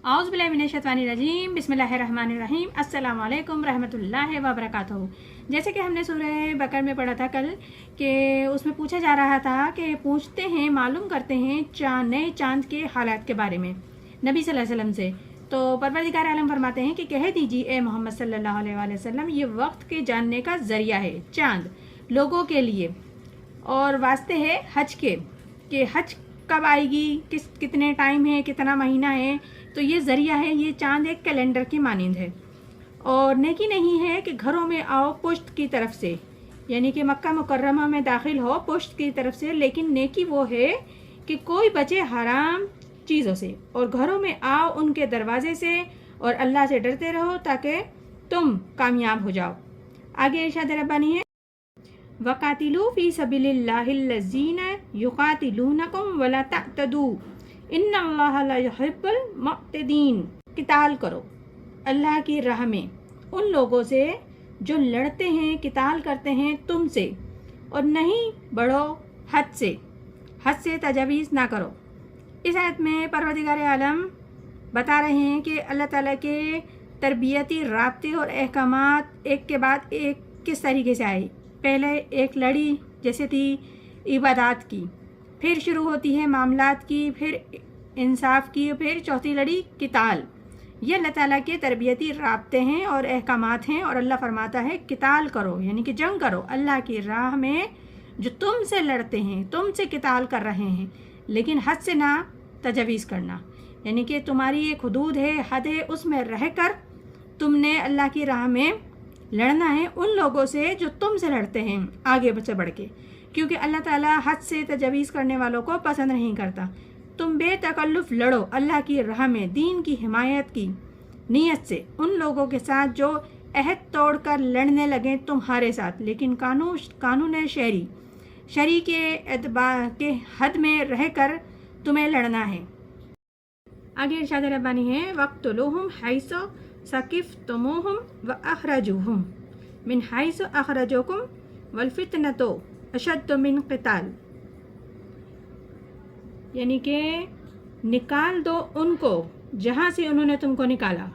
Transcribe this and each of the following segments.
औज़ु बिल्लाहि मिनश्शैतानिर्रजीम बिस्मिल्लाहिर्रहमानिर्रहीम अस्सलामु अलैकुम रहमतुल्लाहि व बरकातुहू। जैसे कि हमने सूरह बकर में पढ़ा था कल कि उसमें पूछा जा रहा था कि पूछते हैं मालूम करते हैं नए चांद के हालात के बारे में नबी सल्लल्लाहु अलैहि वसल्लम से। तो परवरदिगार आलम फरमाते हैं कि कह दीजिए ए मोहम्मद सल्लल्लाहु अलैहि वसल्लम, ये वक्त के जानने का ज़रिया है चांद लोगों के लिए, और वास्ते है हज के कि हज कब आएगी, कितने टाइम है, कितना महीना है। तो ये ज़रिया है, ये चांद एक कैलेंडर की मानिंद है। और नेकी नहीं है कि घरों में आओ पुश्त की तरफ से, यानी कि मक्का मुकर्रमा में दाखिल हो पुश्त की तरफ से, लेकिन नेकी वो है कि कोई बचे हराम चीज़ों से और घरों में आओ उनके दरवाजे से और अल्लाह से डरते रहो ताकि तुम कामयाब हो जाओ। आगे इरशाद रब्बानी है, वक़ातिलू फ़ी सबिलिल्लाहिल्लज़ीना युक़ातिलूनकुम वला तअतदू इन्नल्लाहा ला युहिब्बुल मुअतदीन। किताल करो अल्लाह की राह में उन लोगों से जो लड़ते हैं, किताल करते हैं तुमसे, और नहीं बढ़ो हद से तजावीज़ ना करो। इस आयत में परवरदिगार आलम बता रहे हैं कि अल्लाह ताला के तरबियती राब्ते और अहकामात एक के बाद एक किस तरीके से आए। पहले एक लड़ी जैसे थी इबादत की, फिर शुरू होती है मामलात की, फिर इंसाफ की, फिर चौथी लड़ी किताल। ये अल्लाह ताला के तरबियती राब्ते हैं और अहकामात हैं, और अल्लाह फरमाता है किताल करो, यानी कि जंग करो अल्लाह की राह में जो तुमसे लड़ते हैं, तुमसे किताल कर रहे हैं, लेकिन हद से ना तजावीज़ करना, यानी कि तुम्हारी एक हुदूद है, हद है, उसमें रहकर तुमने अल्लाह की राह में लड़ना है उन लोगों से जो तुमसे लड़ते हैं आगे से बढ़ के, क्योंकि अल्लाह ताला हद से तजावीज़ करने वालों को पसंद नहीं करता। तुम बेतकल्लुफ़ लड़ो अल्लाह की राह में दीन की हिमायत की नीयत से उन लोगों के साथ जो अहद तोड़कर लड़ने लगे तुम्हारे साथ, लेकिन कानून शरी के एतबार के हद में रहकर तुम्हें लड़ना है। आगे इरशाद रब्बानी है, वक़्तुलूहुम हैसु सक़िफ़्तुमूहुम व अख़रजूहुम मिन हैसु अख़रजूकुम वल फ़ितनतु अशद्दु मिन क़िताल। यानी कि निकाल दो उनको जहाँ से उन्होंने तुमको निकाला,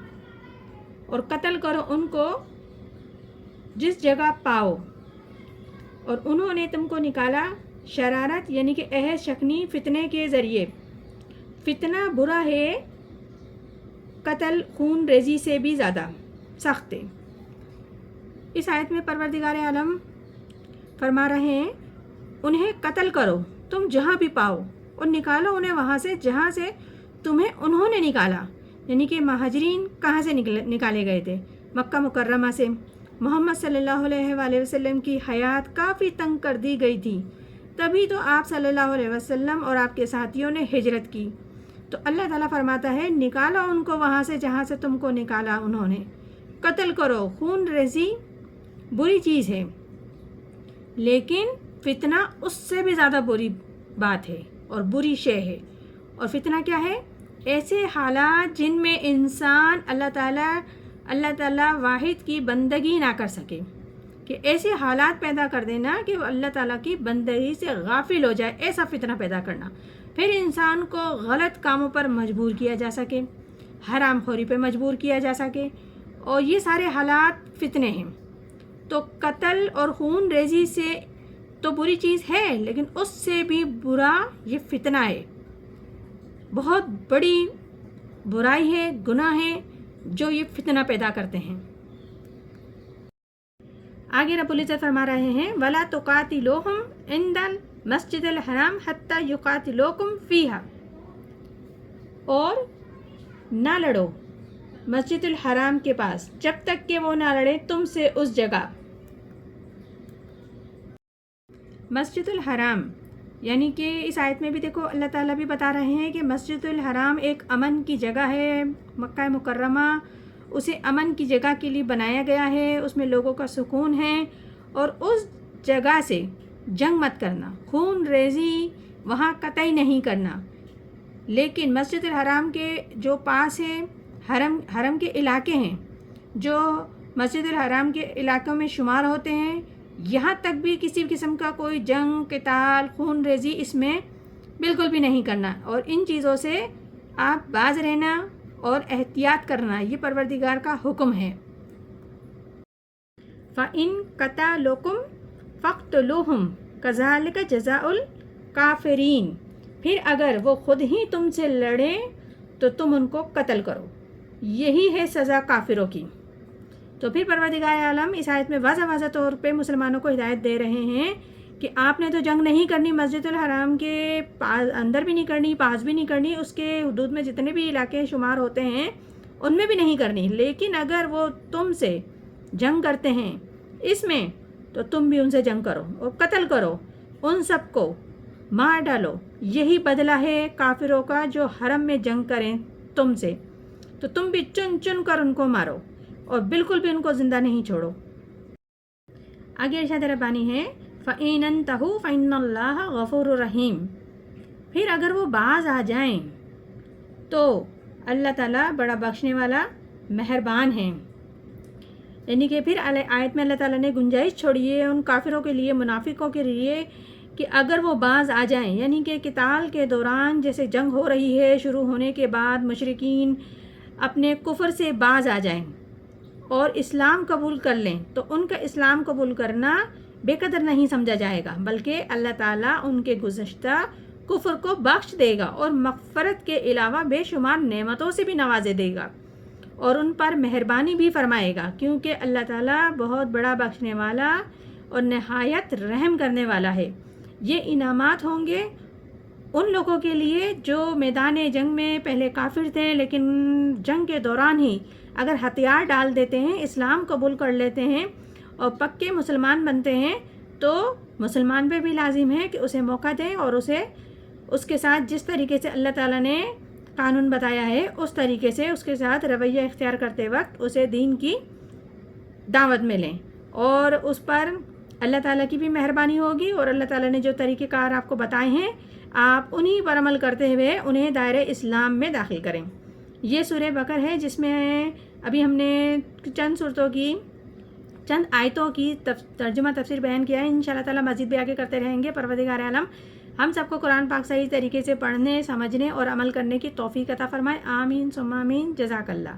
और कत्ल करो उनको जिस जगह पाओ। और उन्होंने तुमको निकाला शरारत यानी कि अहद शक्नी फितने के ज़रिए। फितना बुरा है, कत्ल खून रेजी से भी ज़्यादा सख्त है। इस आयत में परवरदिगार आलम फरमा रहे हैं, उन्हें कत्ल करो तुम जहाँ भी पाओ, और निकालो उन्हें वहाँ से जहाँ से तुम्हें उन्होंने निकाला। यानी कि महाजरीन कहाँ से निकाले गए थे? मक्का मुकर्रमा से। मोहम्मद सल्लल्लाहु अलैहि वसल्लम की हयात काफ़ी तंग कर दी गई थी, तभी तो आप सल्लल्लाहु अलैहि वसल्लम और आपके साथियों ने हिजरत की। तो अल्लाह ताला फरमाता है, निकालो उनको वहाँ से जहाँ से तुमको निकाला उन्होंने। कत्ल करो, खून रेजी बुरी चीज़ है, लेकिन फितना उससे भी ज़्यादा बुरी बात है और बुरी शय है। और फितना क्या है? ऐसे हालात जिनमें इंसान अल्लाह ताला वाहिद की बंदगी ना कर सके, कि ऐसे हालात पैदा कर देना कि वो अल्लाह ताला की बंदगी से गाफिल हो जाए, ऐसा फितना पैदा करना। फिर इंसान को गलत कामों पर मजबूर किया जा सके, हराम खोरी पे मजबूर किया जा सके, और ये सारे हालात फितने हैं। तो कत्ल और खून रेजी से तो बुरी चीज़ है, लेकिन उससे भी बुरा ये फितना है। बहुत बड़ी बुराई है, गुनाह है जो ये फितना पैदा करते हैं। आगे रब्बुल इज़्ज़त फरमा रहे हैं, वला तुक़ातिलूहुम इंदल मस्जिदिल हराम हत्ता युक़ातिलूकुम फ़ीहा। और ना लड़ो मस्जिदुल हराम के पास जब तक कि वो ना लड़े तुमसे उस जगह। मस्जिदुल हराम यानी कि इस आयत में भी देखो अल्लाह ताला भी बता रहे हैं कि मस्जिदुल हराम एक अमन की जगह है। मक्का मुकर्रमा उसे अमन की जगह के लिए बनाया गया है, उसमें लोगों का सुकून है, और उस जगह से जंग मत करना, खून रेजी वहाँ कतई नहीं करना। लेकिन मस्जिदुल हराम के जो पास है हरम के इलाके हैं, जो मस्जिदुल हराम के इलाकों में शुमार होते हैं, यहाँ तक भी किसी किस्म का कोई जंग, क़िताल, खून रेजी इसमें बिल्कुल भी नहीं करना। और इन चीज़ों से आप बाज रहना, اور احتیاط کرنا یہ پروردگار کا حکم ہے۔ فَإِن قَتَلُوكُمْ فَاقْتُلُوهُمْ كَذَلِكَ جَزَاءُ الْكَافِرِينَ، پھر اگر وہ خود ہی تم سے لڑیں تو تم ان کو قتل کرو، یہی ہے سزا کافروں کی۔ تو پھر پروردگار عالم اس آیت میں واضح طور پہ مسلمانوں کو ہدایت دے رہے ہیں کہ آپ نے تو جنگ نہیں کرنی، مسجد الحرام کے اندر بھی نہیں کرنی، پاس بھی نہیں کرنی، اس کے حدود میں جتنے بھی علاقے شمار ہوتے ہیں ان میں بھی نہیں کرنی، لیکن اگر وہ تم سے جنگ کرتے ہیں اس میں تو تم بھی ان سے جنگ کرو اور قتل کرو، ان سب کو مار ڈالو، یہی بدلہ ہے کافروں کا جو حرم میں جنگ کریں تم سے، تو تم بھی چن چن کر ان کو مارو اور بالکل بھی ان کو زندہ نہیں چھوڑو۔ آگے ارشاد ربانی ہے فَإِنْ انْتَهُوا فَإِنَّ اللَّهَ غَفُورٌ رَحِيمٌ، پھر اگر وہ باز آ جائیں تو اللہ تعالیٰ بڑا بخشنے والا مہربان ہے۔ یعنی کہ پھر آیت میں اللہ تعالیٰ نے گنجائش چھوڑی ہے ان کافروں کے لیے، منافقوں کے لیے، کہ اگر وہ باز آ جائیں، یعنی کہ قتال کے دوران جیسے جنگ ہو رہی ہے، شروع ہونے کے بعد مشرکین اپنے کفر سے باز آ جائیں اور اسلام قبول کر لیں تو ان کا اسلام قبول کرنا بے قدر نہیں سمجھا جائے گا، بلکہ اللہ تعالیٰ ان کے گزشتہ کفر کو بخش دے گا اور مغفرت کے علاوہ بے شمار نعمتوں سے بھی نوازے دے گا اور ان پر مہربانی بھی فرمائے گا، کیونکہ اللہ تعالیٰ بہت بڑا بخشنے والا اور نہایت رحم کرنے والا ہے۔ یہ انعامات ہوں گے ان لوگوں کے لیے جو میدان جنگ میں پہلے کافر تھے لیکن جنگ کے دوران ہی اگر ہتھیار ڈال دیتے ہیں، اسلام قبول کر لیتے ہیں اور پکے مسلمان بنتے ہیں، تو مسلمان پہ بھی لازم ہے کہ اسے موقع دیں اور اسے اس کے ساتھ جس طریقے سے اللہ تعالیٰ نے قانون بتایا ہے اس طریقے سے اس کے ساتھ رویہ اختیار کرتے وقت اسے دین کی دعوت میں لیں، اور اس پر اللہ تعالیٰ کی بھی مہربانی ہوگی اور اللہ تعالیٰ نے جو طریقہ کار آپ کو بتائے ہیں آپ انہی پر عمل کرتے ہوئے انہیں دائرۂ اسلام میں داخل کریں۔ یہ سورہ بقر ہے جس میں ابھی ہم نے چند آیتوں کی ترجمہ تفسیر بیان کیا ہے۔ انشاءاللہ تعالیٰ مزید بھی آگے کرتے رہیں گے۔ پروردگار عالم ہم سب کو قرآن پاک صحیح طریقے سے پڑھنے، سمجھنے اور عمل کرنے کی توفیق عطا فرمائے۔ آمین ثم آمین۔ جزاک اللہ۔